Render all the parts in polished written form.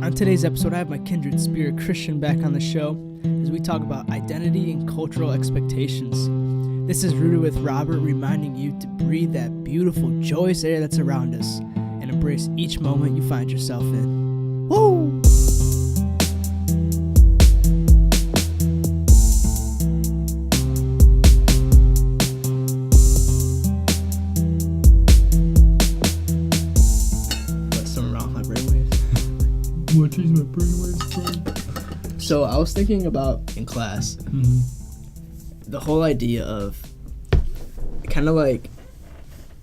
On today's episode, I have my kindred spirit Christian back on the show as we talk about identity and cultural expectations. This is rooted with Robert reminding you to breathe that beautiful, joyous air that's around us and embrace each moment you find yourself in. Woo! So I was thinking about in class, the whole idea of kind of like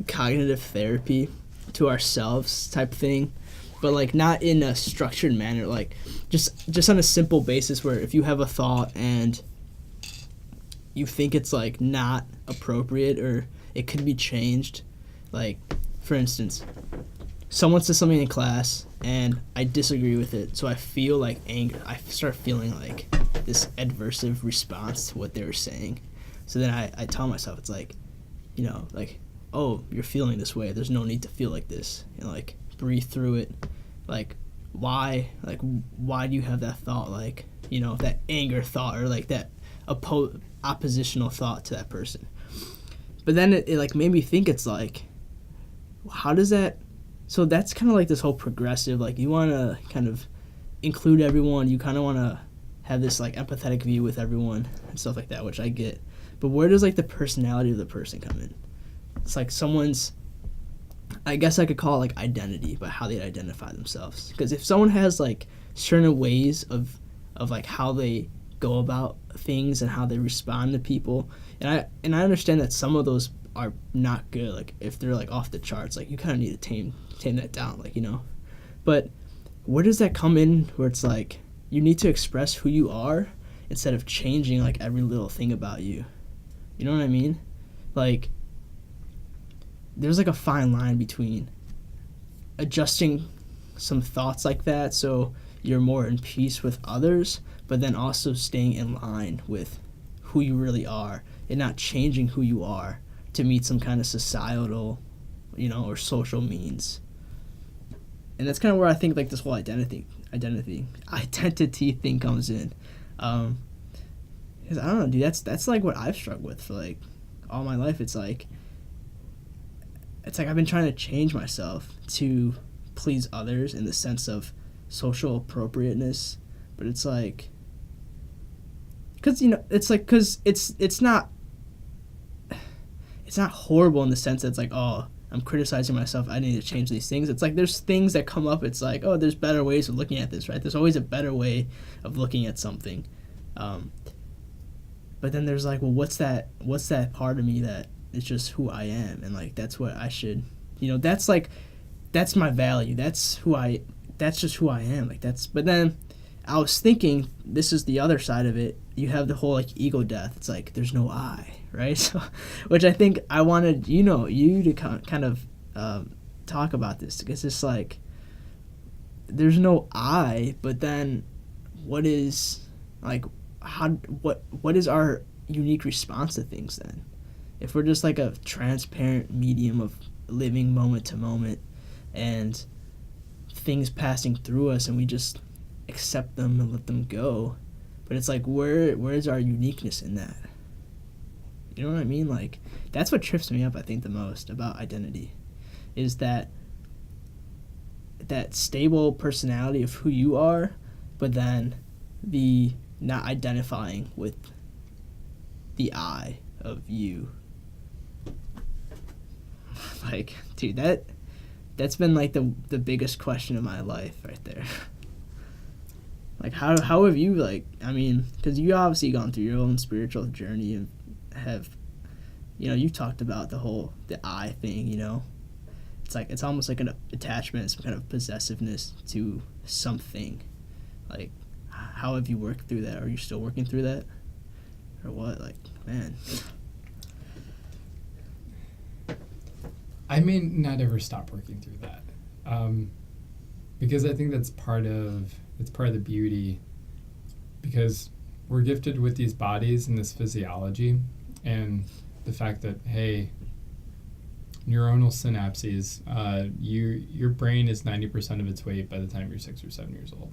cognitive therapy to ourselves type thing, but like not in a structured manner, like just on a simple basis where if you have a thought and you think it's like not appropriate or it could be changed, like for instance, someone says something in class and I disagree with it, so I feel like anger. I start feeling like this adversive response to what they were saying. So then I tell myself, it's like, you know, like, oh, you're feeling this way. There's no need to feel like this. You know, like, breathe through it. Like, why do you have that thought? Like, you know, that anger thought or like that oppositional thought to that person. But then it like made me think, it's like, how does that... So that's kind of like this whole progressive, like you want to kind of include everyone. You kind of want to have this like empathetic view with everyone and stuff like that, which I get. But where does like the personality of the person come in? It's like someone's, I guess I could call it like identity, but how they identify themselves. Because if someone has like certain ways of like how they go about things and how they respond to people, and I understand that some of those are not good, like if they're like off the charts, like you kind of need to tame that down, like, you know. But where does that come in where it's like you need to express who you are instead of changing like every little thing about you? You know what I mean? Like there's like a fine line between adjusting some thoughts like that so you're more in peace with others, but then also staying in line with who you really are and not changing who you are to meet some kind of societal, you know, or social means. And that's kind of where I think like this whole identity thing comes in. 'Cause I don't know, dude, that's like what I've struggled with for like all my life. It's like I've been trying to change myself to please others in the sense of social appropriateness, but it's like, because, you know, it's like, because it's not horrible in the sense that it's like, oh, I'm criticizing myself, I need to change these things. It's like there's things that come up, it's like, oh, there's better ways of looking at this, right? There's always a better way of looking at something. But then there's like, well, what's that part of me that is just who I am, and like that's what I should, you know, that's my value, that's just who I am, like that's. But then I was thinking, this is the other side of it. You have the whole like ego death. It's like there's no I, right? So, which I think I wanted you to kind of talk about this, because it's like there's no I, but then what is like what is our unique response to things then? If we're just like a transparent medium of living moment to moment and things passing through us and we just accept them and let them go, but it's like where is our uniqueness in that? You know what I mean? Like that's what trips me up, I think, the most about identity, is that stable personality of who you are, but then the not identifying with the I of you. Like, dude, that's been like the biggest question of my life right there. Like, how have you, like, I mean, because you obviously gone through your own spiritual journey and have, you know, you talked about the I thing, you know. It's like, it's almost like an attachment, some kind of possessiveness to something. Like, how have you worked through that? Are you still working through that? Or what? Like, man. I may not ever stop working through that. Because I think that's part of the beauty, because we're gifted with these bodies and this physiology, and the fact that, hey, neuronal synapses. Your brain is 90% of its weight by the time you're 6 or 7 years old.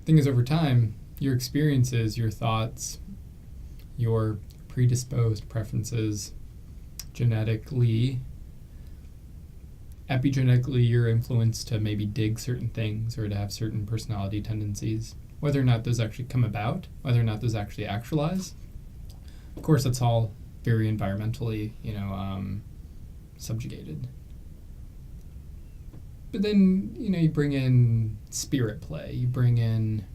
Thing is, over time, your experiences, your thoughts, your predisposed preferences, epigenetically, you're influenced to maybe dig certain things or to have certain personality tendencies. Whether or not those actually come about, whether or not those actually actualize, of course, that's all very environmentally, subjugated. But then, you bring in spirit play, you bring in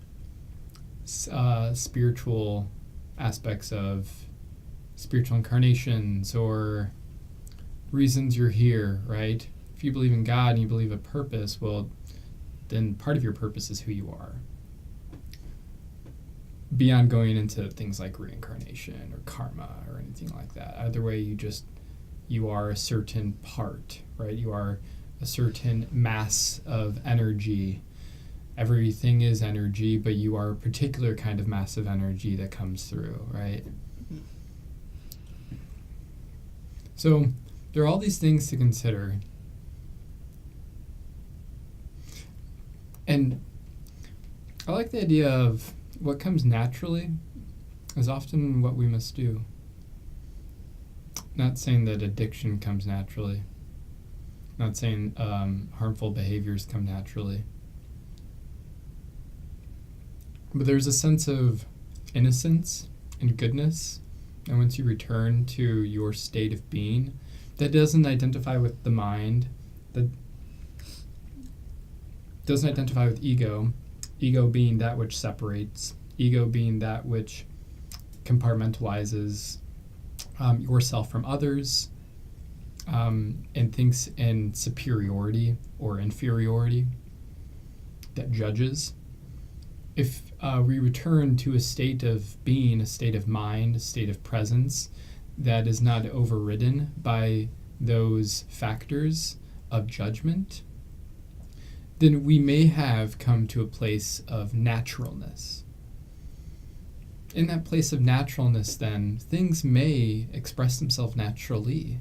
spiritual aspects of spiritual incarnations or reasons you're here, right? If you believe in God and you believe a purpose, well, then part of your purpose is who you are. Beyond going into things like reincarnation or karma or anything like that. Either way, you are a certain part, right? You are a certain mass of energy. Everything is energy, but you are a particular kind of mass of energy that comes through, right? So there are all these things to consider. And I like the idea of what comes naturally is often what we must do. Not saying that addiction comes naturally. Not saying harmful behaviors come naturally. But there's a sense of innocence and goodness, and once you return to your state of being, that doesn't identify with the mind, that doesn't identify with ego being that which separates, ego being that which compartmentalizes yourself from others, and thinks in superiority or inferiority, that judges. If we return to a state of being, a state of mind, a state of presence that is not overridden by those factors of judgment, then we may have come to a place of naturalness. In that place of naturalness, then, things may express themselves naturally.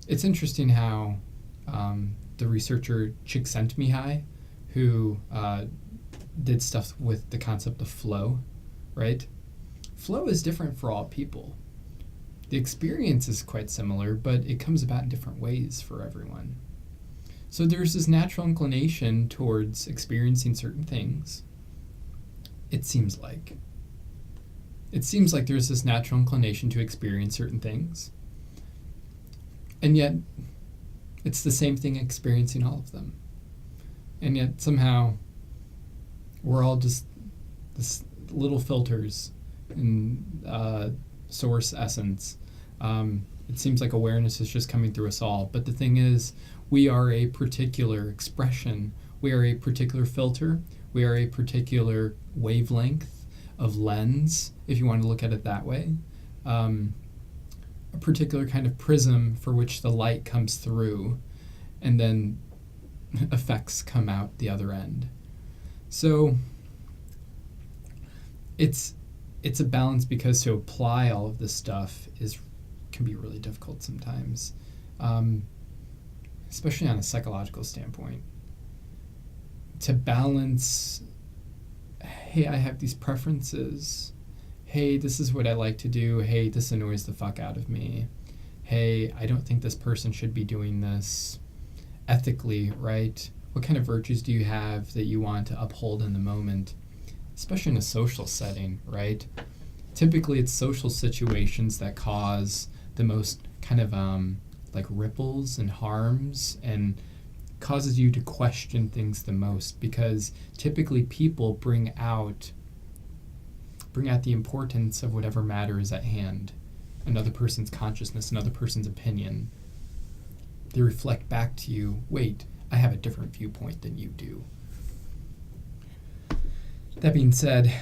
It's interesting how the researcher Csikszentmihalyi, who did stuff with the concept of flow, right? Flow is different for all people. The experience is quite similar, but it comes about in different ways for everyone. So there's this natural inclination towards experiencing certain things. It seems like there's this natural inclination to experience certain things. And yet, it's the same thing experiencing all of them. And yet, somehow, we're all just this little filters in source essence. It seems like awareness is just coming through us all. But the thing is, we are a particular expression. We are a particular filter. We are a particular wavelength of lens, if you want to look at it that way. A particular kind of prism for which the light comes through, and then effects come out the other end. So it's a balance, because to apply all of this stuff can be really difficult sometimes, especially on a psychological standpoint. To balance, hey, I have these preferences. Hey, this is what I like to do. Hey, this annoys the fuck out of me. Hey, I don't think this person should be doing this ethically, right? What kind of virtues do you have that you want to uphold in the moment, especially in a social setting, right? Typically, it's social situations that cause the most kind of like ripples and harms, and causes you to question things the most, because typically people bring out the importance of whatever matter is at hand, another person's consciousness, another person's opinion. They reflect back to you, wait, I have a different viewpoint than you do. That being said,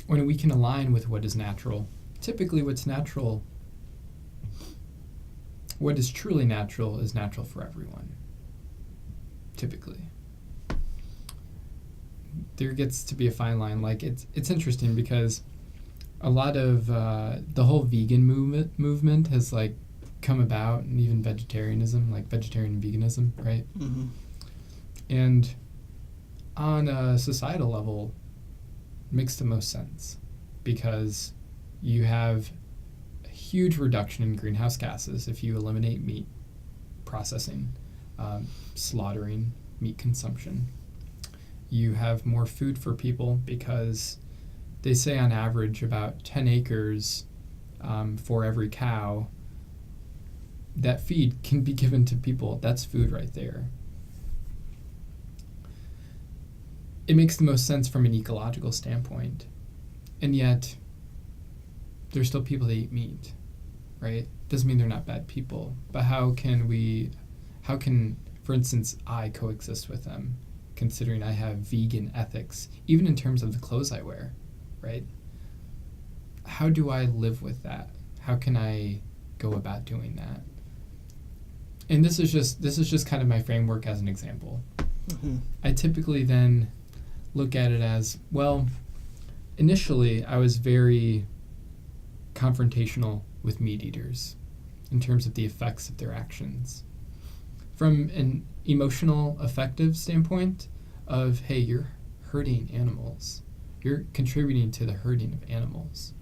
when we can align with what is natural, typically what's natural, what is truly natural is natural for everyone. Typically. There gets to be a fine line. Like, it's interesting because a lot of the whole vegan movement has like come about, and even vegetarianism, like vegetarian and veganism, right? Mm-hmm. And on a societal level, it makes the most sense because you have a huge reduction in greenhouse gases if you eliminate meat processing, slaughtering, meat consumption. You have more food for people because they say on average about 10 acres for every cow. That feed can be given to people. That's food right there. It makes the most sense from an ecological standpoint. And yet, there's still people that eat meat, right? Doesn't mean they're not bad people. But how can, for instance, I coexist with them, considering I have vegan ethics, even in terms of the clothes I wear, right? How do I live with that? How can I go about doing that? And this is just kind of my framework as an example. Mm-hmm. I typically then look at it as, well, initially I was very confrontational with meat eaters in terms of the effects of their actions. From an emotional, affective standpoint of, hey, you're hurting animals. You're contributing to the hurting of animals.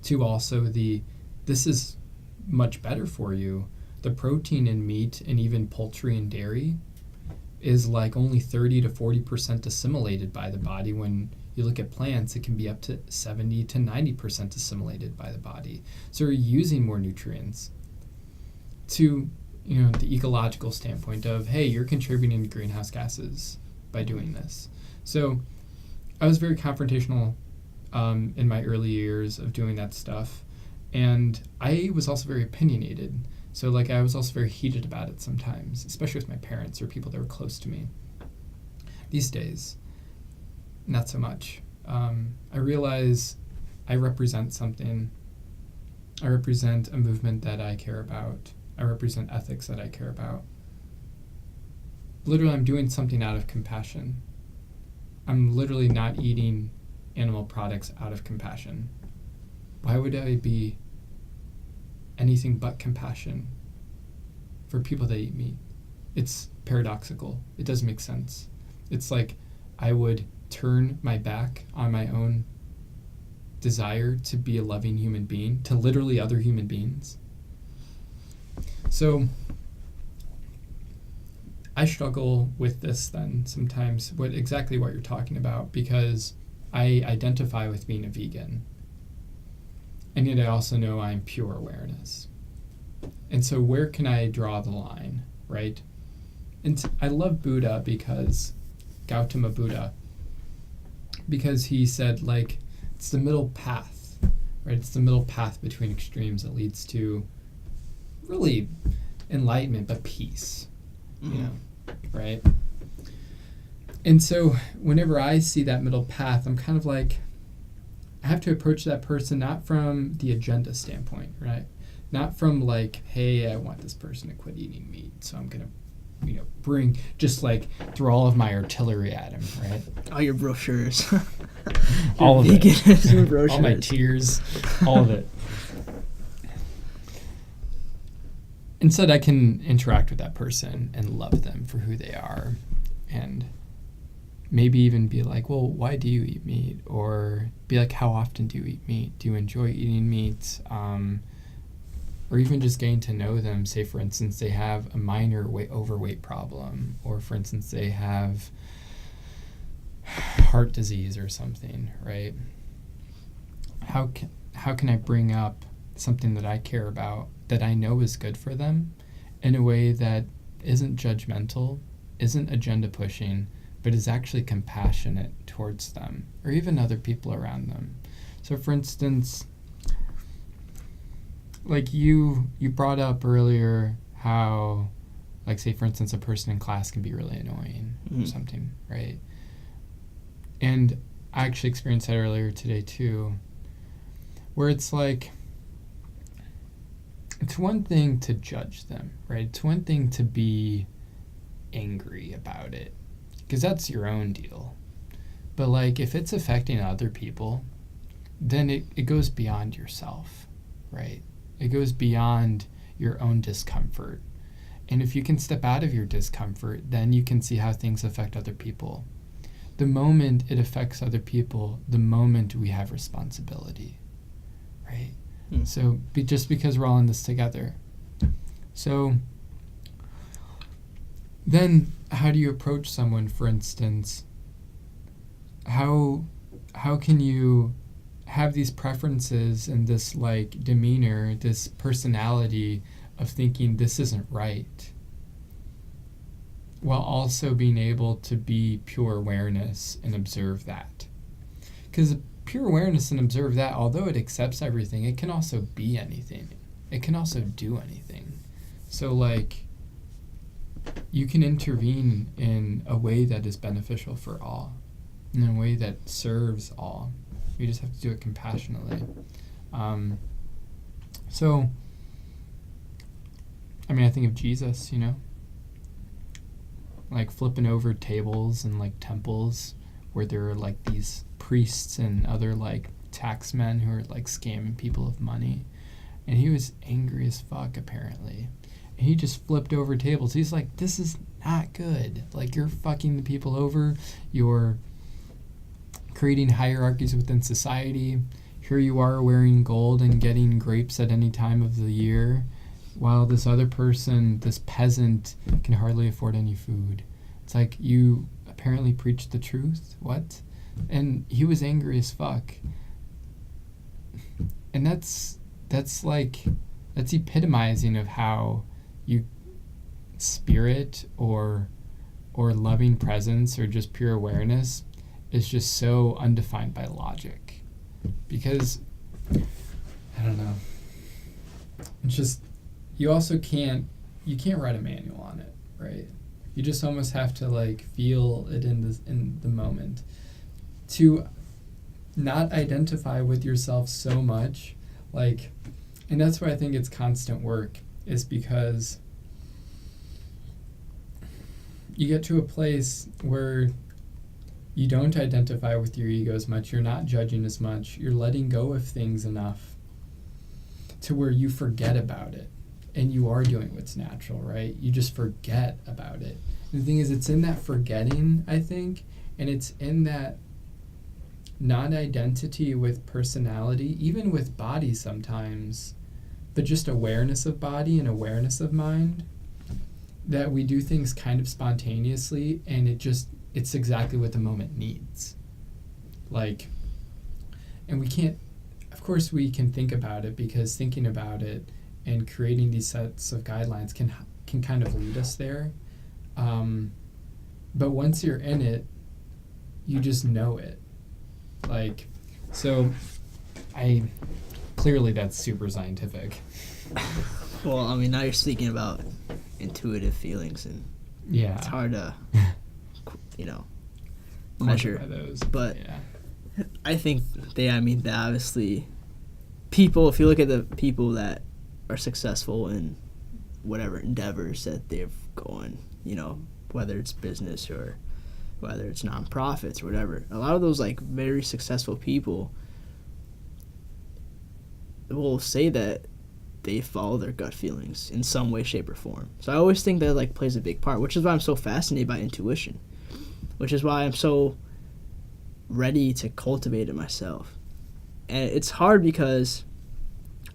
To also this is much better for you. The protein in meat and even poultry and dairy is like only 30 to 40% assimilated by the body. When you look at plants, it can be up to 70 to 90% assimilated by the body. So we're using more nutrients. To the ecological standpoint of, hey, you're contributing to greenhouse gases by doing this. So I was very confrontational in my early years of doing that stuff. And I was also very opinionated. So like I was also very heated about it sometimes, especially with my parents or people that were close to me. These days, not so much. I realize I represent something. I represent a movement that I care about. I represent ethics that I care about. Literally, I'm doing something out of compassion. I'm literally not eating animal products out of compassion. Why would I be anything but compassion for people that eat meat? It's paradoxical. It doesn't make sense. It's like I would turn my back on my own desire to be a loving human being to literally other human beings. So I struggle with this then sometimes, exactly what you're talking about, because I identify with being a vegan. And yet I also know I'm pure awareness. And so where can I draw the line, right? And I love Buddha Gautama Buddha, because he said, like, it's the middle path, right? It's the middle path between extremes that leads to really enlightenment, but peace, right? And so whenever I see that middle path, I'm kind of like, I have to approach that person not from the agenda standpoint, right? Not from like, hey, I want this person to quit eating meat, so I'm gonna, throw all of my artillery at him, right? All your brochures. All of it. Brochures. All my tears, all of it. Instead, I can interact with that person and love them for who they are, and maybe even be like, well, why do you eat meat? Or be like, how often do you eat meat? Do you enjoy eating meat? Or even just getting to know them. Say, for instance, they have a minor overweight problem, or for instance, they have heart disease or something, right? How can I bring up something that I care about, that I know is good for them, in a way that isn't judgmental, isn't agenda pushing, but is actually compassionate towards them, or even other people around them? So for instance, like you brought up earlier how, like, say for instance, a person in class can be really annoying or something, right? And I actually experienced that earlier today too, where it's like, it's one thing to judge them, right? It's one thing to be angry about it, because that's your own deal. But like, if it's affecting other people, then it goes beyond yourself, right? It goes beyond your own discomfort. And if you can step out of your discomfort, then you can see how things affect other people. The moment it affects other people, the moment we have responsibility, right? So just because we're all in this together. So then how do you approach someone, for instance? How can you have these preferences and this like demeanor, this personality of thinking this isn't right, while also being able to be pure awareness and observe that? Because pure awareness and observe that, although it accepts everything, it can also be anything. It can also do anything. So like, you can intervene in a way that is beneficial for all, in a way that serves all. You just have to do it compassionately. So, I mean, I think of Jesus, you know, like flipping over tables and like temples where there are like these priests and other like taxmen who are like scamming people of money. And he was angry as fuck, apparently. And he just flipped over tables. He's like, this is not good. Like, you're fucking the people over. You're creating hierarchies within society. Here you are wearing gold and getting grapes at any time of the year, while this other person, this peasant, can hardly afford any food. It's like, you apparently preach the truth? What? And he was angry as fuck. And that's epitomizing of how you spirit or loving presence or just pure awareness is just so undefined by logic. Because, I don't know, it's just, you also can't write a manual on it, right? You just almost have to like feel it in the moment. To not identify with yourself so much, like, and that's why I think it's constant work, is because you get to a place where you don't identify with your ego as much, you're not judging as much, you're letting go of things enough to where you forget about it, and you are doing what's natural, right? You just forget about it. And the thing is, it's in that forgetting, I think, and it's in that non-identity with personality, even with body sometimes, but just awareness of body and awareness of mind, that we do things kind of spontaneously, and it's exactly what the moment needs. Like, and we can't, of course we can think about it, because thinking about it and creating these sets of guidelines can kind of lead us there. But once you're in it, you just know it. Like, so clearly that's super scientific. Well, I mean, now you're speaking about intuitive feelings, and yeah, it's hard to, measure those. But yeah. I think they obviously, people, if you look at the people that are successful in whatever endeavors that they've gone, whether it's business or whether it's nonprofits or whatever, a lot of those like very successful people will say that they follow their gut feelings in some way, shape, or form. So I always think that like plays a big part, which is why I'm so fascinated by intuition, which is why I'm so ready to cultivate it myself. And it's hard because,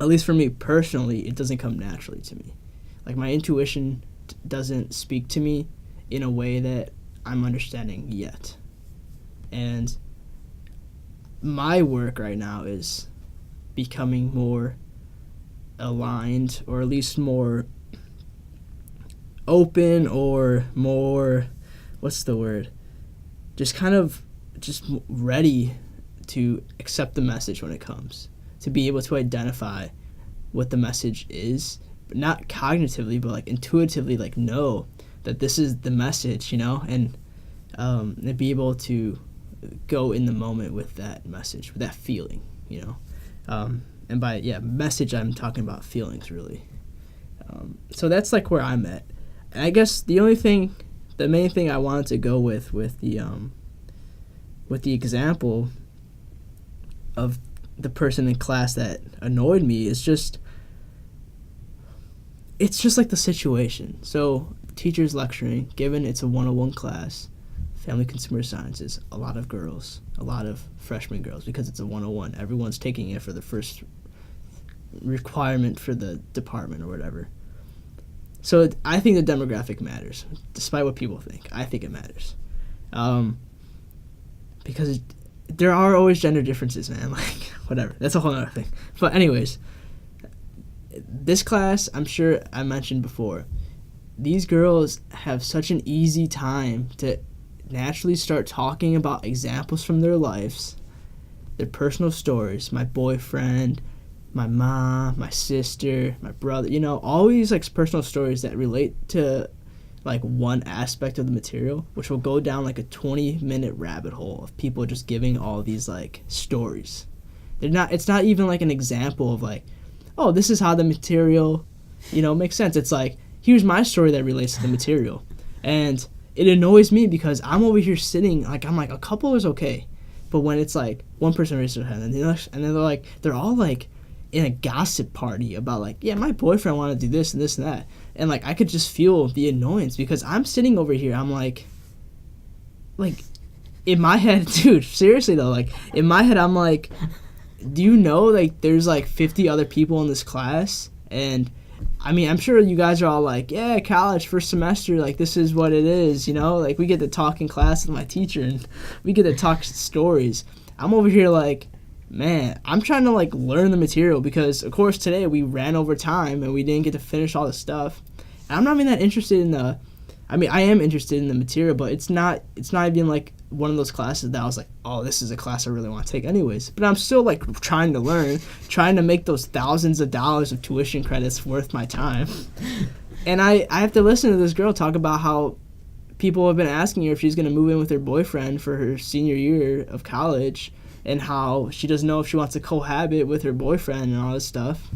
at least for me personally, it doesn't come naturally to me. Like, my intuition doesn't speak to me in a way that I'm understanding yet. And my work right now is becoming more aligned, or at least more open, or more, what's the word? Just ready to accept the message when it comes. To be able to identify what the message is, but not cognitively, but like intuitively, like know that this is the message, and be able to go in the moment with that message, with that feeling, and by message, I'm talking about feelings, really. So that's like where I'm at. And I guess the main thing I wanted to go with the example of the person in class that annoyed me is just, it's just like the situation. So teachers lecturing, given it's a 101 class, family consumer sciences, a lot of girls, a lot of freshman girls, because it's a 101. Everyone's taking it for the first requirement for the department or whatever. So I think the demographic matters, despite what people think. I think it matters. Because there are always gender differences, man. Like, whatever. That's a whole other thing. But anyways, this class, I'm sure I mentioned before, these girls have such an easy time to naturally start talking about examples from their lives, their personal stories, my boyfriend, my mom, my sister, my brother, all these like personal stories that relate to like one aspect of the material, which will go down like a 20-minute rabbit hole of people just giving all these like stories. It's not even like an example of like, oh, this is how the material, makes sense. It's like, here's my story that relates to the material. And it annoys me because I'm over here sitting, like, I'm like, a couple is okay. But when it's like, one person raises their hand and then they're like, they're all like in a gossip party about like, yeah, my boyfriend wanted to do this and this and that. And like, I could just feel the annoyance because I'm sitting over here, I'm like, in my head, dude, seriously though, like, in my head, I'm like, do you know, like, there's like 50 other people in this class? And I mean, I'm sure you guys are all like, yeah, college, first semester, like, this is what it is, like, we get to talk in class with my teacher, and we get to talk stories. I'm over here like, man, I'm trying to, like, learn the material because, of course, today we ran over time, and we didn't get to finish all the stuff. And I'm not even that interested in I am interested in the material, but it's not even, like, one of those classes that I was like, oh, this is a class I really want to take anyways. But I'm still, like, trying to learn, trying to make those thousands of dollars of tuition credits worth my time. And I have to listen to this girl talk about how people have been asking her if she's going to move in with her boyfriend for her senior year of college, and how she doesn't know if she wants to cohabit with her boyfriend and all this stuff.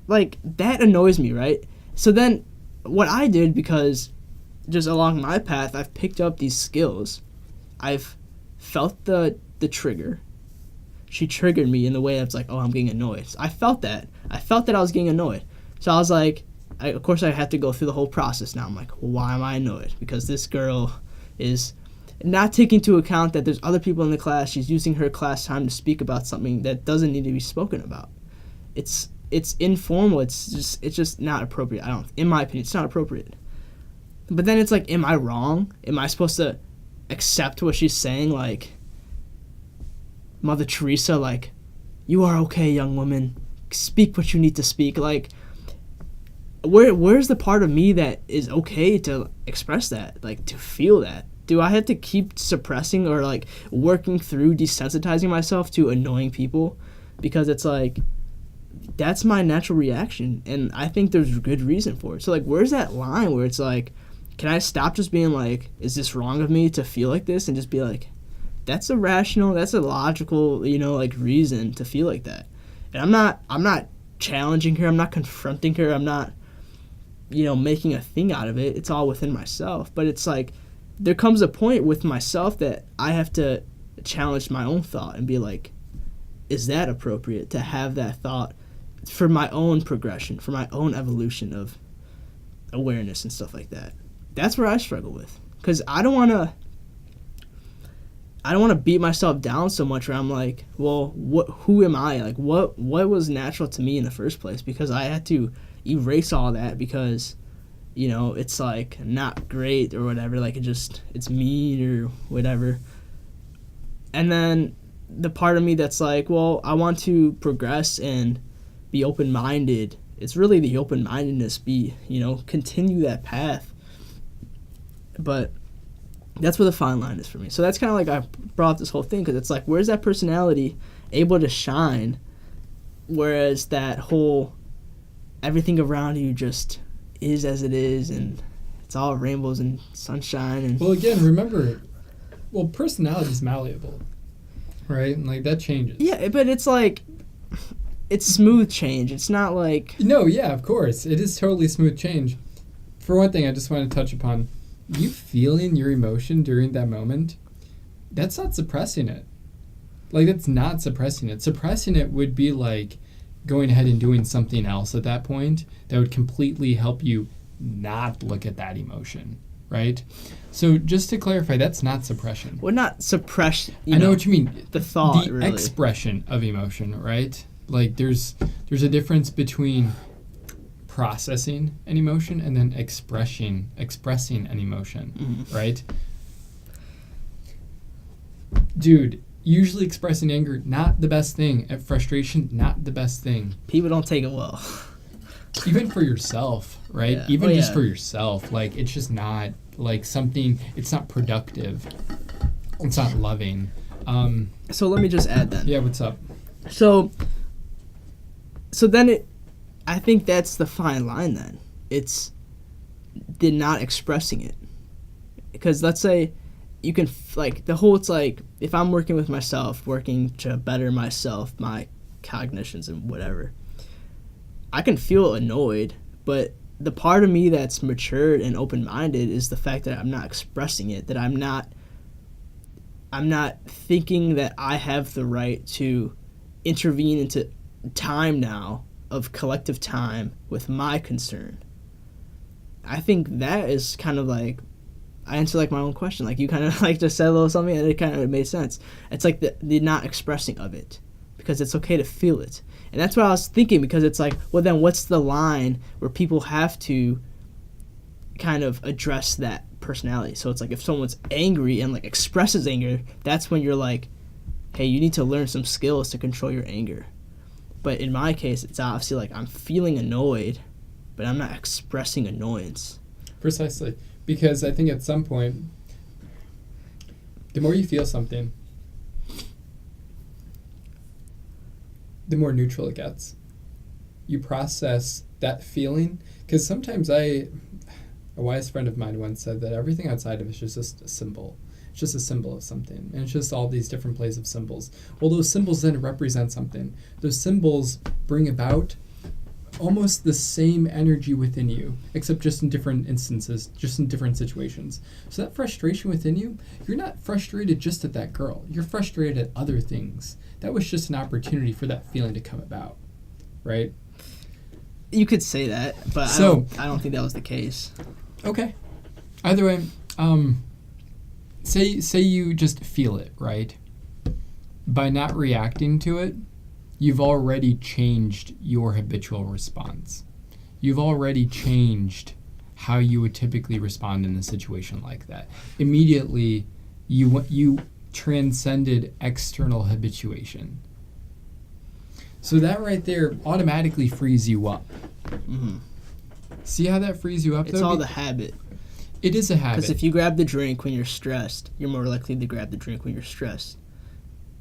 Like, that annoys me, right? So then what I did, because just along my path, I've picked up these skills. I've felt the trigger. She triggered me in the way that's like, oh, I'm getting annoyed. So I felt that. I was getting annoyed. So I was like, of course I have to go through the whole process now. I'm like, well, why am I annoyed? Because this girl is not taking into account that there's other people in the class. She's using her class time to speak about something that doesn't need to be spoken about. It's informal. It's just not appropriate. In my opinion, it's not appropriate. But then it's like, am I wrong? Am I supposed to accept what she's saying? Like, Mother Teresa, like, you are okay, young woman. Speak what you need to speak. Like, where's the part of me that is okay to express that? Like, to feel that? Do I have to keep suppressing or, like, working through desensitizing myself to annoying people? Because it's like, that's my natural reaction, and I think there's good reason for it. So, like, where's that line where it's like, can I stop just being like, is this wrong of me to feel like this, and just be like, that's a rational, that's a logical, like, reason to feel like that. And I'm not challenging her, I'm not confronting her, I'm not, making a thing out of it. It's all within myself. But it's like, there comes a point with myself that I have to challenge my own thought and be like, is that appropriate to have that thought for my own progression, for my own evolution of awareness and stuff like that? That's where I struggle with, because I don't want to beat myself down so much where I'm like, well, who am I? Like, what was natural to me in the first place? Because I had to erase all that because, it's like not great or whatever. Like, it's mean or whatever. And then the part of me that's like, well, I want to progress and be open-minded. It's really the open-mindedness, continue that path. But that's where the fine line is for me. So that's kind of like I brought up this whole thing, because it's like, where's that personality able to shine, whereas that whole everything around you just is as it is, and it's all rainbows and sunshine. And well, again, remember, personality is malleable, right? And, like, that changes. Yeah, but it's like, it's smooth change. It's not like... No, yeah, of course. It is totally smooth change. For one thing, I just want to touch upon, you feeling your emotion during that moment, that's not suppressing it. Like, that's not suppressing it. Suppressing it would be like going ahead and doing something else at that point that would completely help you not look at that emotion, right? So just to clarify, that's not suppression. Well, not suppress. I know what you mean. The thought, the really. expression of emotion, right? Like, there's a difference between processing an emotion and then expressing an emotion, right? Dude, usually expressing anger, not the best thing. At frustration, not the best thing. People don't take it well. Even for yourself, right? Yeah. Even just for yourself. Like, it's just not, like, something, it's not productive. It's not loving. So let me just add then. Yeah, what's up? So then I think that's the fine line then. It's the not expressing it. Because let's say you can, it's like, if I'm working with myself, working to better myself, my cognitions and whatever, I can feel annoyed, but the part of me that's matured and open-minded is the fact that I'm not expressing it, that I'm not thinking that I have the right to intervene into time now of collective time with my concern. I think that is kind of like, I answer like my own question. Like, you kind of like just said a little something and it kind of made sense. It's like the not expressing of it, because it's okay to feel it. And that's what I was thinking, because it's like, well, then what's the line where people have to kind of address that personality? So it's like, if someone's angry and like expresses anger, that's when you're like, hey, you need to learn some skills to control your anger. But in my case, it's obviously like I'm feeling annoyed, but I'm not expressing annoyance. Precisely. Because I think at some point, the more you feel something, the more neutral it gets. You process that feeling. Because sometimes a wise friend of mine once said that everything outside of it is just a symbol. It's just a symbol of something. And it's just all these different plays of symbols. Well, those symbols then represent something. Those symbols bring about almost the same energy within you, except just in different instances, just in different situations. So that frustration within you, you're not frustrated just at that girl. You're frustrated at other things. That was just an opportunity for that feeling to come about, right? You could say that, but I don't think that was the case. Okay. Either way, say you just feel it, right? By not reacting to it, you've already changed your habitual response. You've already changed how you would typically respond in a situation like that. Immediately, you transcended external habituation. So that right there automatically frees you up. Mm-hmm. See how that frees you up? It's all the habit. It is a habit. Because if you grab the drink when you're stressed, you're more likely to grab the drink when you're stressed.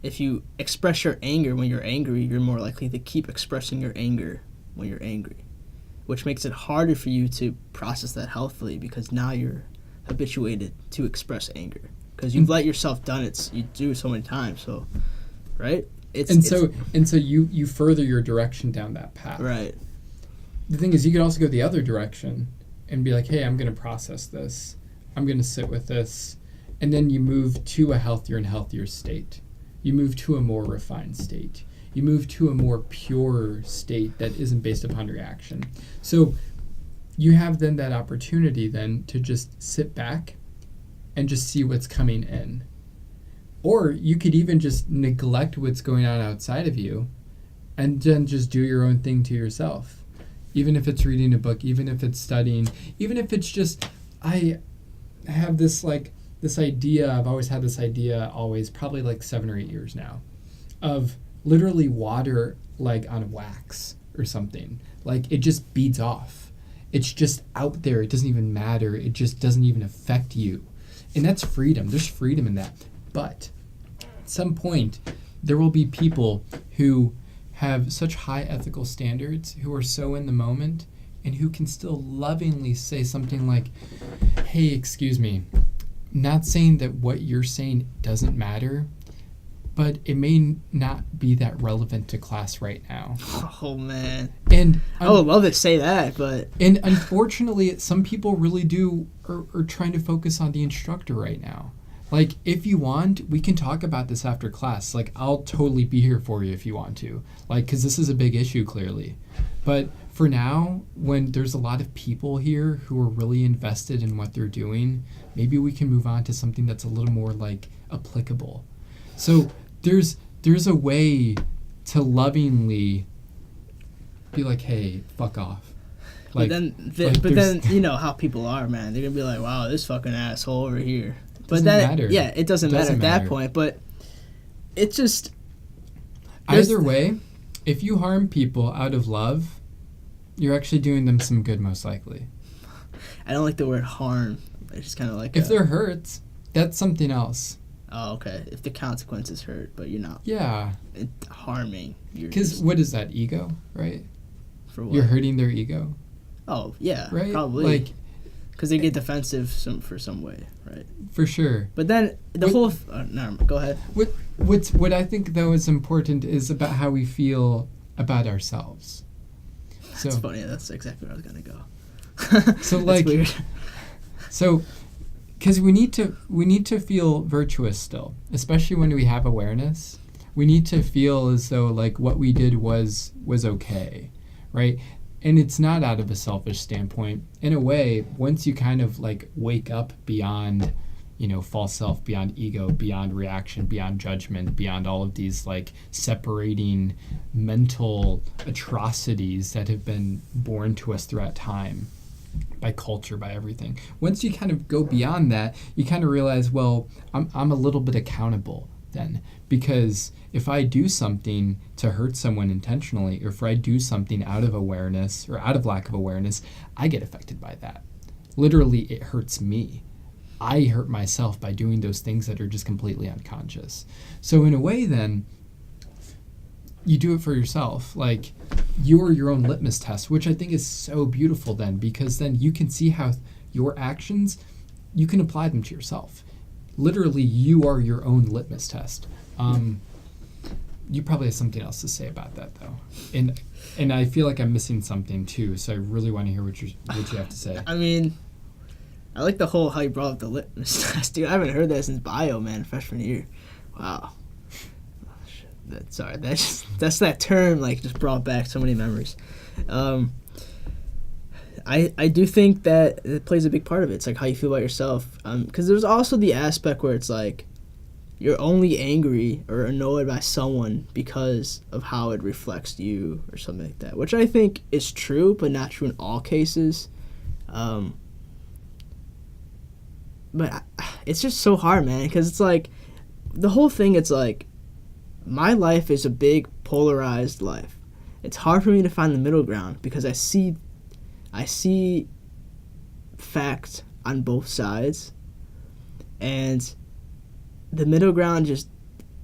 If you express your anger when you're angry, you're more likely to keep expressing your anger when you're angry, which makes it harder for you to process that healthily, because now you're habituated to express anger because you've let yourself you do it so many times. So, right? So you further your direction down that path. Right. The thing is, you can also go the other direction and be like, hey, I'm going to process this. I'm going to sit with this. And then you move to a healthier and healthier state. You move to a more refined state. You move to a more pure state that isn't based upon reaction. So you have then that opportunity then to just sit back and just see what's coming in. Or you could even just neglect what's going on outside of you and then just do your own thing to yourself. Even if it's reading a book, even if it's studying, even if it's just, I have this idea, I've always had this idea, probably like 7 or 8 years now, of literally water like on wax or something. Like, it just beads off. It's just out there. It doesn't even matter. It just doesn't even affect you. And that's freedom. There's freedom in that. But at some point, there will be people who have such high ethical standards, who are so in the moment, and who can still lovingly say something like, hey, excuse me, not saying that what you're saying doesn't matter, but it may not be that relevant to class right now. Oh, man. And I would love to say that, but... And unfortunately, some people really are trying to focus on the instructor right now. Like, if you want, we can talk about this after class. Like, I'll totally be here for you if you want to. Like, because this is a big issue, clearly. But for now, when there's a lot of people here who are really invested in what they're doing, maybe we can move on to something that's a little more, like, applicable. So there's a way to lovingly be like, hey, fuck off. Like, but then you know how people are, man. They're gonna be like, wow, this fucking asshole over here. But matter. Yeah, it doesn't matter at that point. But it's just either way, if you harm people out of love, you're actually doing them some good, most likely. I don't like the word harm. It's just kind of like if they're hurts, that's something else. Oh, okay. If the consequences hurt, but you're not. Yeah. Harming. Because what is that? Ego, right? For what? You're hurting their ego. Oh yeah, right? Probably. Like, because they get defensive for some way, right? For sure. But then the whole. No, go ahead. What I think though is important is about how we feel about ourselves. So, that's funny. That's exactly where I was gonna go. So like, weird. So, because we need to feel virtuous still, especially when we have awareness. We need to feel as though like what we did was okay, right? And it's not out of a selfish standpoint. In a way, once you kind of like wake up beyond, false self, beyond ego, beyond reaction, beyond judgment, beyond all of these like separating mental atrocities that have been born to us throughout time, by culture, by everything. Once you kind of go beyond that, you kind of realize, well, I'm a little bit accountable then, because if I do something to hurt someone intentionally, or if I do something out of awareness or out of lack of awareness, I get affected by that. Literally, it hurts me. I hurt myself by doing those things that are just completely unconscious. So in a way then, you do it for yourself. Like, you're your own litmus test, which I think is so beautiful then, because then you can see how your actions, you can apply them to yourself. Literally, you are your own litmus test. You probably have something else to say about that, though, and I feel like I'm missing something too. So I really want to hear what you have to say. I mean, I like the whole how you brought up the litmus test, dude. I haven't heard that since bio, man, freshman year. Wow. That's that term like just brought back so many memories. I do think that it plays a big part of it. It's like how you feel about yourself. Because there's also the aspect where it's like you're only angry or annoyed by someone because of how it reflects you or something like that, which I think is true, but not true in all cases. But it's just so hard, man, because it's like the whole thing, it's like my life is a big polarized life. It's hard for me to find the middle ground because I see fact on both sides, and the middle ground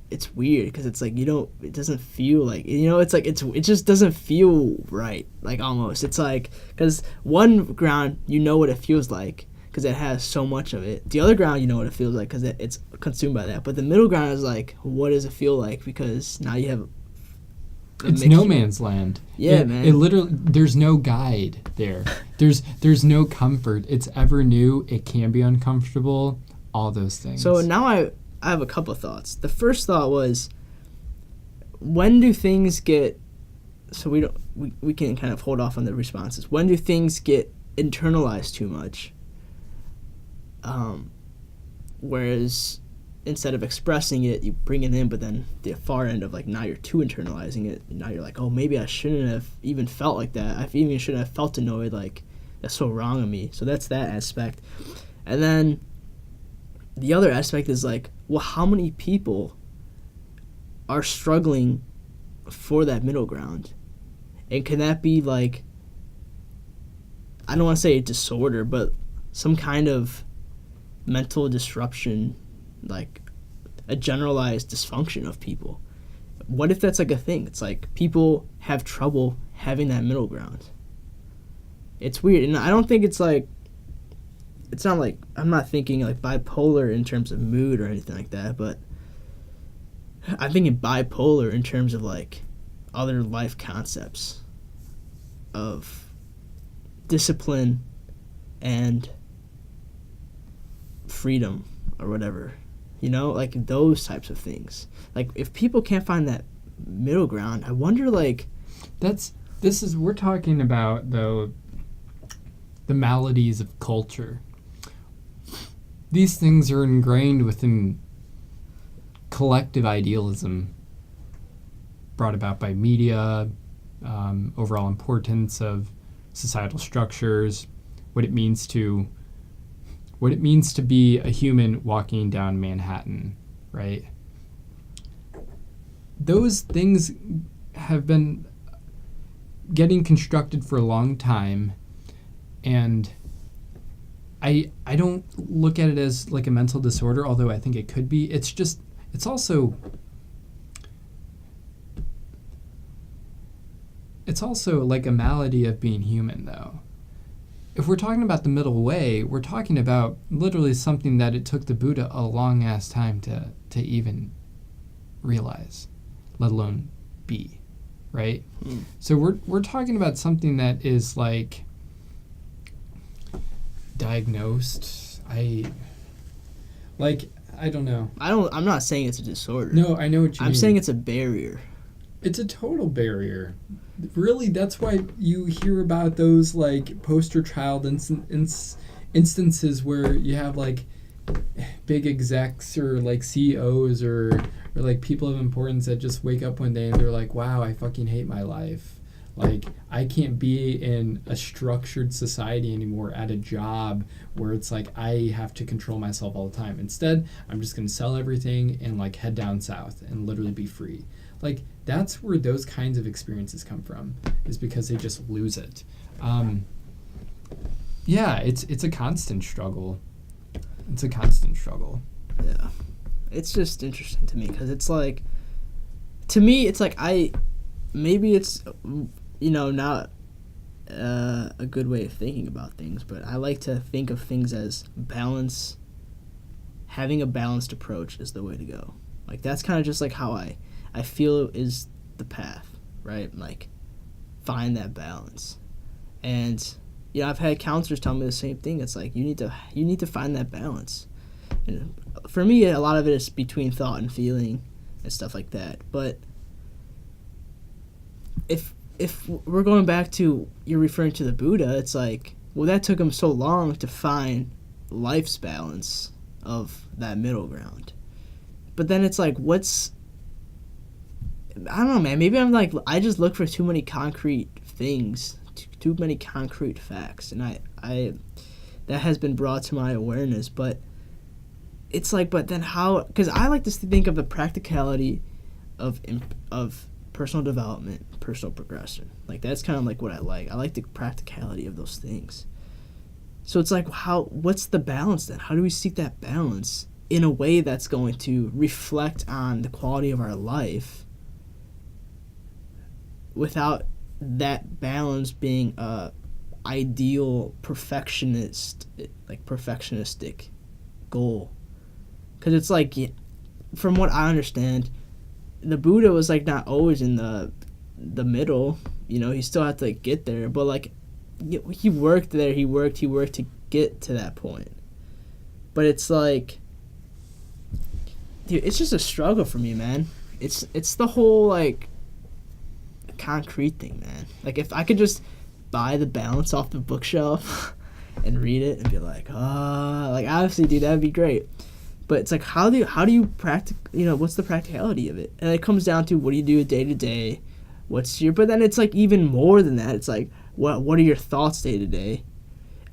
it's weird because it's like it doesn't feel like, it's like it just doesn't feel right, like almost. It's like, because one ground, what it feels like because it has so much of it. The other ground, what it feels like because it's consumed by that. But the middle ground is like, what does it feel like? Because now you have it's no man's land. Yeah, man. It literally, there's no guide there. There's no comfort. It's ever new. It can be uncomfortable. All those things. So now I have a couple of thoughts. The first thought was, when do things get? So we can kind of hold off on the responses. When do things get internalized too much? Whereas instead of expressing it, you bring it in, but then the far end of like, now you're too internalizing it. Now you're like, oh, maybe I shouldn't have even felt like that. I even shouldn't have felt annoyed. Like, that's so wrong of me. So that's that aspect. And then the other aspect is like, well, how many people are struggling for that middle ground? And can that be like, I don't want to say a disorder, but some kind of mental disruption, like a generalized dysfunction of people? What if that's like a thing? It's like people have trouble having that middle ground. It's weird. And I don't think it's like, it's not like, I'm not thinking like bipolar in terms of mood or anything like that, but I'm thinking bipolar in terms of like other life concepts of discipline and freedom or whatever. You know, like those types of things. Like if people can't find that middle ground, I wonder like we're talking about though the maladies of culture. These things are ingrained within collective idealism brought about by media, overall importance of societal structures, what it means to be a human walking down Manhattan, right? Those things have been getting constructed for a long time, and I don't look at it as like a mental disorder, although I think it could be. It's also like a malady of being human, though. If we're talking about the middle way, we're talking about literally something that it took the Buddha a long ass time to even realize, let alone be, right? So we're talking about something that is like diagnosed. I don't know. I'm not saying it's a disorder. No, I know what you mean. I'm saying it's a barrier. It's a total barrier. Really, that's why you hear about those like poster child instances where you have like big execs or like CEOs or like people of importance that just wake up one day and they're like, wow, I fucking hate my life. Like, I can't be in a structured society anymore at a job where it's like I have to control myself all the time. Instead, I'm just going to sell everything and like head down south and literally be free. Like, that's where those kinds of experiences come from, is because they just lose it. Yeah, it's a constant struggle. It's a constant struggle. Yeah. It's just interesting to me because it's like, to me, it's like maybe it's, you know, not a good way of thinking about things, but I like to think of things as balance. Having a balanced approach is the way to go. Like, that's kind of just like how I feel is the path, right? Like, find that balance. And, you know, I've had counselors tell me the same thing. It's like, you need to find that balance. And for me, a lot of it is between thought and feeling and stuff like that. But if we're going back to, you're referring to the Buddha, it's like, well, that took him so long to find life's balance of that middle ground. But then it's like, I don't know, man. Maybe I'm like, I just look for too many concrete things, too many concrete facts, and I that has been brought to my awareness. But it's like, but then how? Because I like to think of the practicality of personal development, personal progression. Like, that's kind of like what I like. I like the practicality of those things. So it's like, what's the balance then? How do we seek that balance in a way that's going to reflect on the quality of our life without that balance being a ideal perfectionistic goal? Because it's like, from what I understand, the Buddha was like not always in the middle. You know, he still had to like get there, but like he worked there. He worked to get to that point. But it's like, dude, it's just a struggle for me, man. It's the whole like concrete thing, man. Like, if I could just buy the balance off the bookshelf and read it and be like, like, obviously, dude, that'd be great. But it's like, how do you practice? You know, what's the practicality of it? And it comes down to, what do you do day to day? But then it's like even more than that. It's like, what are your thoughts day to day?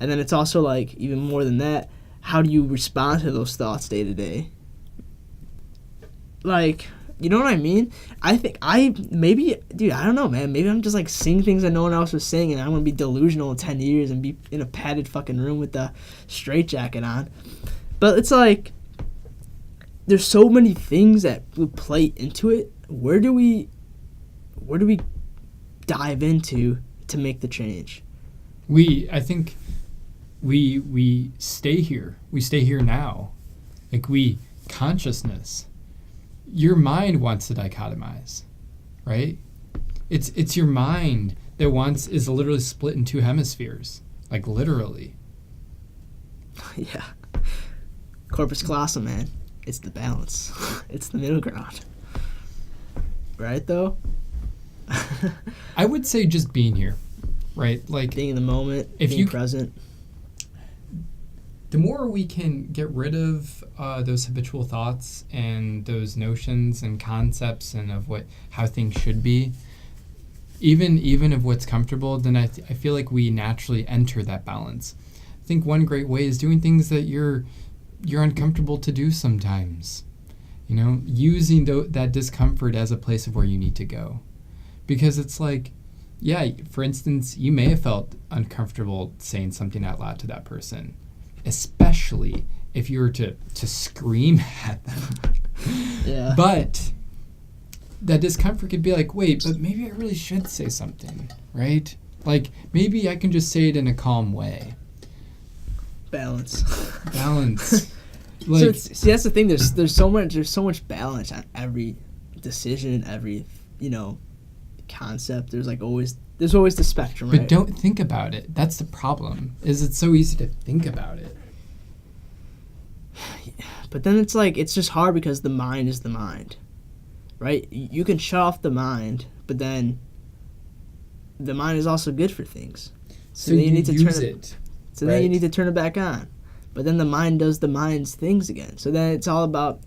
And then it's also like, even more than that, how do you respond to those thoughts day to day? Like, you know what I mean? I think dude, I don't know, man. Maybe I'm just like seeing things that no one else was saying, and I'm gonna be delusional in 10 years and be in a padded fucking room with the straitjacket on. But it's like, there's so many things that would play into it. Where do we dive into to make the change? I think we stay here. We stay here now. Like, consciousness. Your mind wants to dichotomize, right? It's your mind that is literally split in two hemispheres, like literally. Yeah. Corpus callosum, man. It's the balance. It's the middle ground. Right, though? I would say just being here, right? Like being in the moment, if being you present. The more we can get rid of those habitual thoughts and those notions and concepts and of how things should be, even of what's comfortable, then I feel like we naturally enter that balance. I think one great way is doing things that you're uncomfortable to do sometimes. You know, using that discomfort as a place of where you need to go. Because it's like, yeah, for instance, you may have felt uncomfortable saying something out loud to that person, especially if you were to scream at them. Yeah. But that discomfort could be like, wait, but maybe I really should say something, right? Like, maybe I can just say it in a calm way. Balance. Like, see, that's the thing. There's so much balance on every decision, every concept. There's always the spectrum, right? But don't think about it. That's the problem. Is it's so easy to think about it. But then it's just hard because the mind is the mind, right? You can shut off the mind, but then the mind is also good for things. So then you need to use it. So then you need to turn it back on. But then the mind does the mind's things again. So then it's all about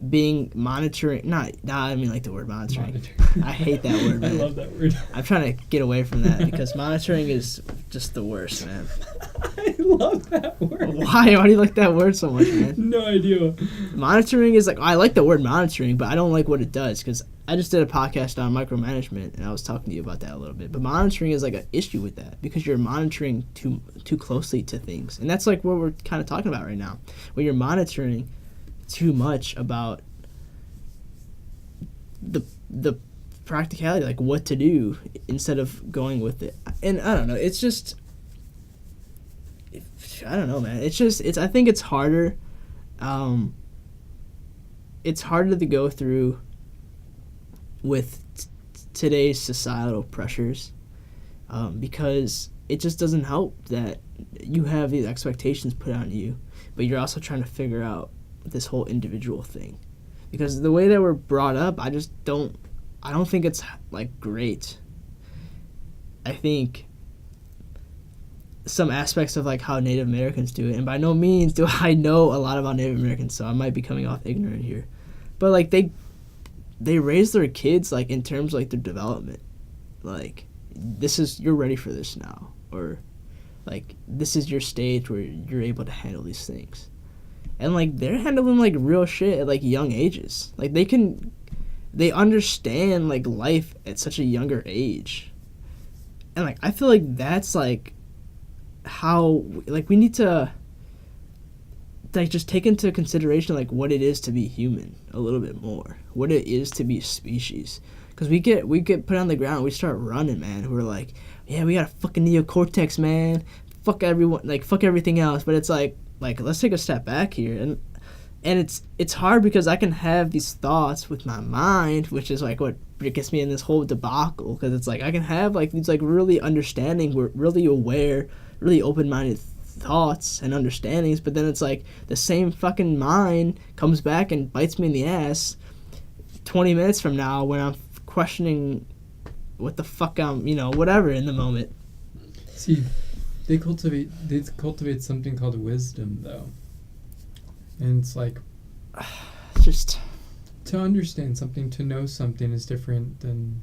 being monitoring. I mean like the word monitoring. I hate that word, man. I love that word. I'm trying to get away from that because monitoring is just the worst, man. I love that word. Why? Why do you like that word so much, man? No idea. Monitoring is I like the word monitoring, but I don't like what it does because I just did a podcast on micromanagement and I was talking to you about that a little bit. But monitoring is an issue with that because you're monitoring too closely to things. And that's what we're kind of talking about right now. When you're monitoring too much about the practicality, what to do instead of going with it. And I don't know, it's just, I don't know, man. I think it's harder. It's harder to go through with today's societal pressures because it just doesn't help that you have these expectations put on you, but you're also trying to figure out this whole individual thing. Because the way that we're brought up, I don't think it's great. I think some aspects of how Native Americans do it, and by no means do I know a lot about Native Americans, so I might be coming off ignorant here, but they raise their kids in terms of their development, you're ready for this now, or this is your stage where you're able to handle these things. And they're handling real shit at young ages. They understand life at such a younger age. And I feel that's how we need to just take into consideration what it is to be human a little bit more. What it is to be a species. Because we get put on the ground, we start running, man. We're yeah, we got a fucking neocortex, man. Fuck everyone, fuck everything else. But it's let's take a step back here, and it's hard because I can have these thoughts with my mind, which is what gets me in this whole debacle. Because it's I can have these really understanding, really aware, really open-minded thoughts and understandings, but then it's the same fucking mind comes back and bites me in the ass 20 minutes from now when I'm questioning what the fuck I'm, whatever in the moment. See, they cultivate something called wisdom, though. And it's just to understand something, to know something is different than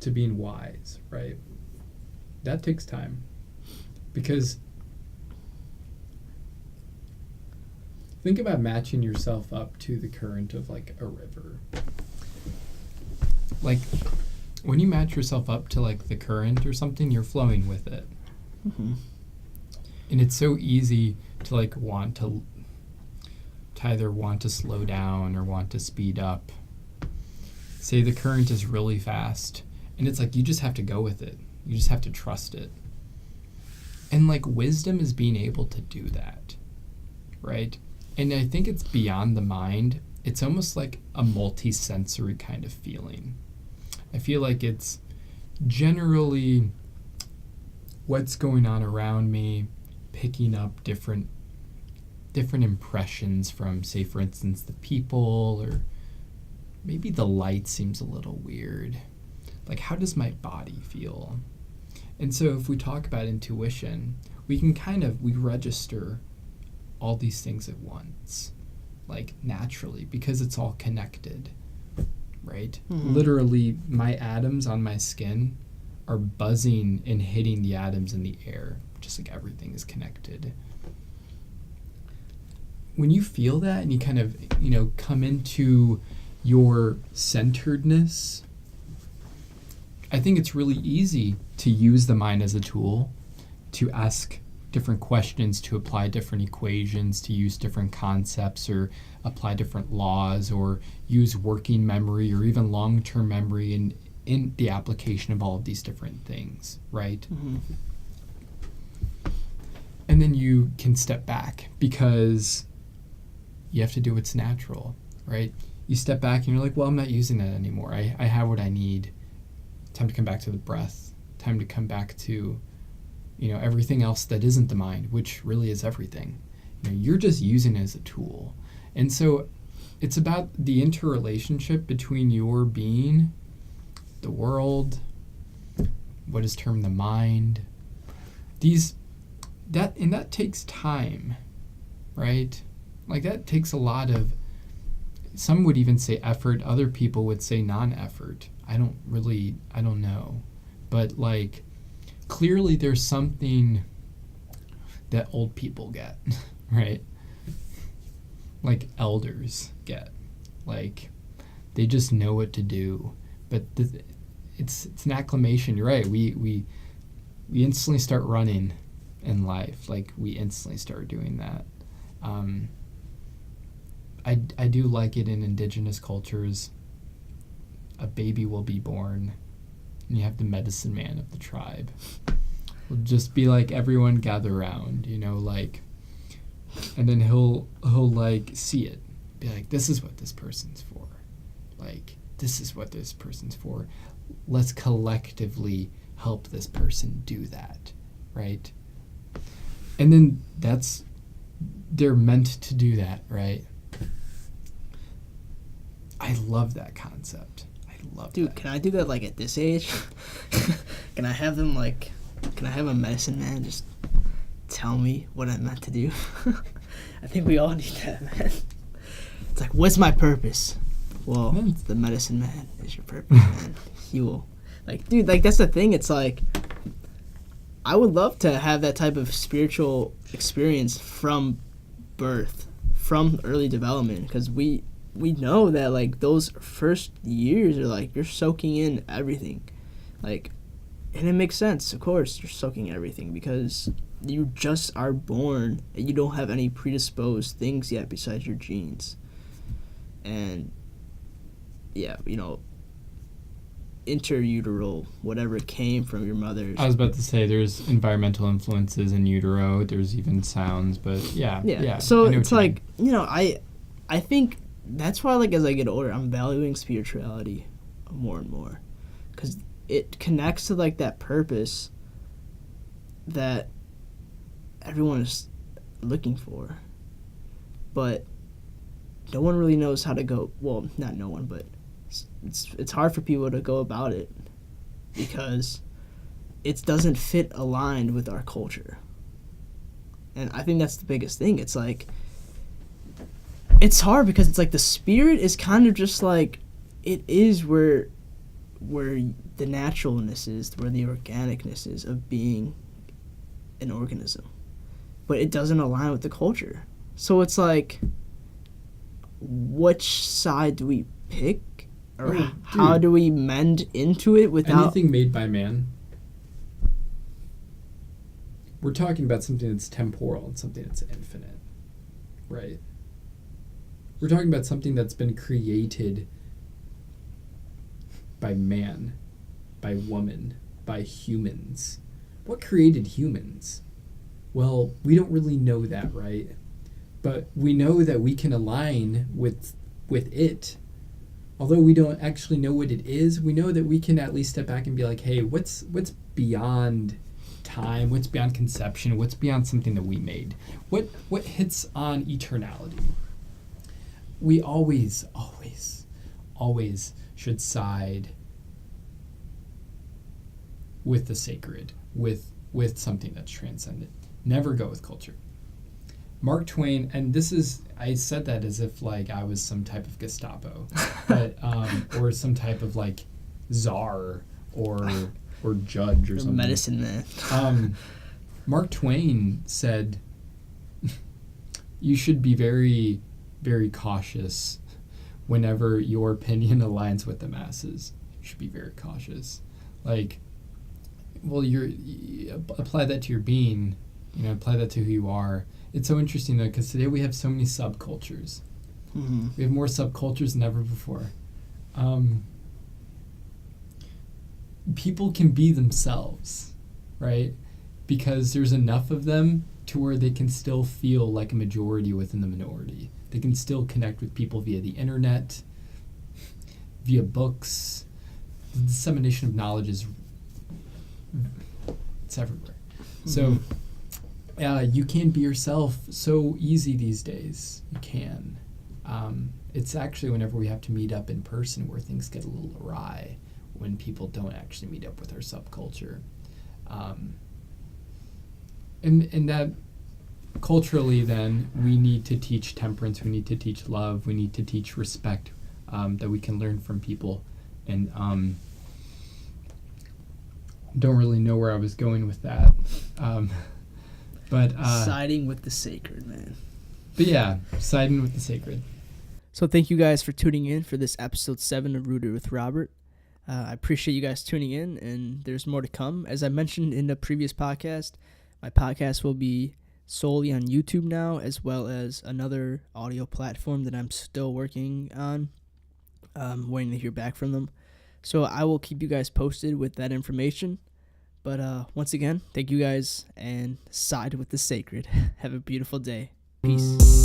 to being wise, right? That takes time. Because think about matching yourself up to the current of a river. When you match yourself up to the current or something, you're flowing with it. Mm-hmm. And it's so easy to want to either want to slow down or want to speed up. Say the current is really fast, and it's you just have to go with it. You just have to trust it. And wisdom is being able to do that, right? And I think it's beyond the mind. It's almost a multi-sensory kind of feeling. I feel it's generally what's going on around me, picking up different different impressions from, say, for instance, the people, or maybe the light seems a little weird. Like, how does my body feel? And so if we talk about intuition, we can we register all these things at once, like naturally, because it's all connected, right? Mm-hmm. Literally, my atoms on my skin are buzzing and hitting the atoms in the air, just like everything is connected. When you feel that and you come into your centeredness, I think it's really easy to use the mind as a tool, to ask different questions, to apply different equations, to use different concepts or apply different laws, or use working memory or even long-term memory in the application of all of these different things, right? Mm-hmm. And then you can step back because you have to do what's natural, right? You step back and you're like, well, I'm not using that anymore. I have what I need. Time to come back to the breath. Time to come back to, everything else that isn't the mind, which really is everything. You're just using it as a tool. And so it's about the interrelationship between your being, the world, what is termed the mind. That takes time, right? Like, that takes a lot of, some would even say effort, other people would say non-effort. I don't know. But like, clearly there's something that old people get, right? Like elders get. Like, they just know what to do. But it's an acclamation. You're right. We instantly start running in life. Like, we instantly start doing that. I do like it in indigenous cultures. A baby will be born, and you have the medicine man of the tribe. Will just be like, everyone gather around, and then he'll like see it, be like, this is what this person's for. Like, this is what this person's for. Let's collectively help this person do that, right? And then they're meant to do that, right? I love that concept. Dude, can I do that at this age? Can I have a medicine man just tell me what I'm meant to do? I think we all need that, man. It's like, what's my purpose? Well, the medicine man is your purpose, man. He will, dude, that's the thing. It's like, I would love to have that type of spiritual experience from birth, from early development, because we know that those first years are you're soaking in everything, and it makes sense. Of course you're soaking everything because you just are born and you don't have any predisposed things yet besides your genes. And interuteral, whatever came from your mother's. I was about to say there's environmental influences in utero, there's even sounds, but yeah. So it's I think that's why, as I get older, I'm valuing spirituality more and more, because it connects to that purpose that everyone is looking for, but no one really knows how to go. Well, not no one, but it's hard for people to go about it because it doesn't fit aligned with our culture, and I think that's the biggest thing. It's hard because it's the spirit is kind of just it is where the naturalness is, where the organicness is of being an organism, but it doesn't align with the culture. So it's which side do we pick, or how do we mend into it without anything made by man? We're talking about something that's temporal and something that's infinite, right? We're talking about something that's been created by man, by woman, by humans. What created humans? Well, we don't really know that, right? But we know that we can align with it. Although we don't actually know what it is, we know that we can at least step back and be like, hey, what's beyond time, what's beyond conception, what's beyond something that we made, what hits on eternality. We always should side with the sacred, with something that's transcendent. Never go with culture. Mark Twain, and I said that as if like I was some type of Gestapo, but or some type of like czar or judge or something. Medicine man. Mark Twain said, you should be very, very cautious whenever your opinion aligns with the masses. You should be very cautious. Like, well, you apply that to your being, apply that to who you are. It's so interesting, though, because today we have so many subcultures. Mm-hmm. We have more subcultures than ever before. People can be themselves, right? Because there's enough of them to where they can still feel like a majority within the minority. They can still connect with people via the internet, via books. The dissemination of knowledge it's everywhere. Mm-hmm. So you can be yourself so easy these days. You can. It's actually whenever we have to meet up in person where things get a little awry, when people don't actually meet up with our subculture. And that culturally then we need to teach temperance, we need to teach love, we need to teach respect, that we can learn from people. And don't really know where I was going with that. But siding with the sacred, man. But yeah, siding with the sacred. So thank you guys for tuning in for this episode 7 of Rooted with Robert. I appreciate you guys tuning in, and there's more to come. As I mentioned in the previous podcast, my podcast will be solely on YouTube now, as well as another audio platform that I'm still working on, waiting to hear back from them. So I will keep you guys posted with that information. But once again, thank you guys, and side with the sacred. Have a beautiful day. Peace.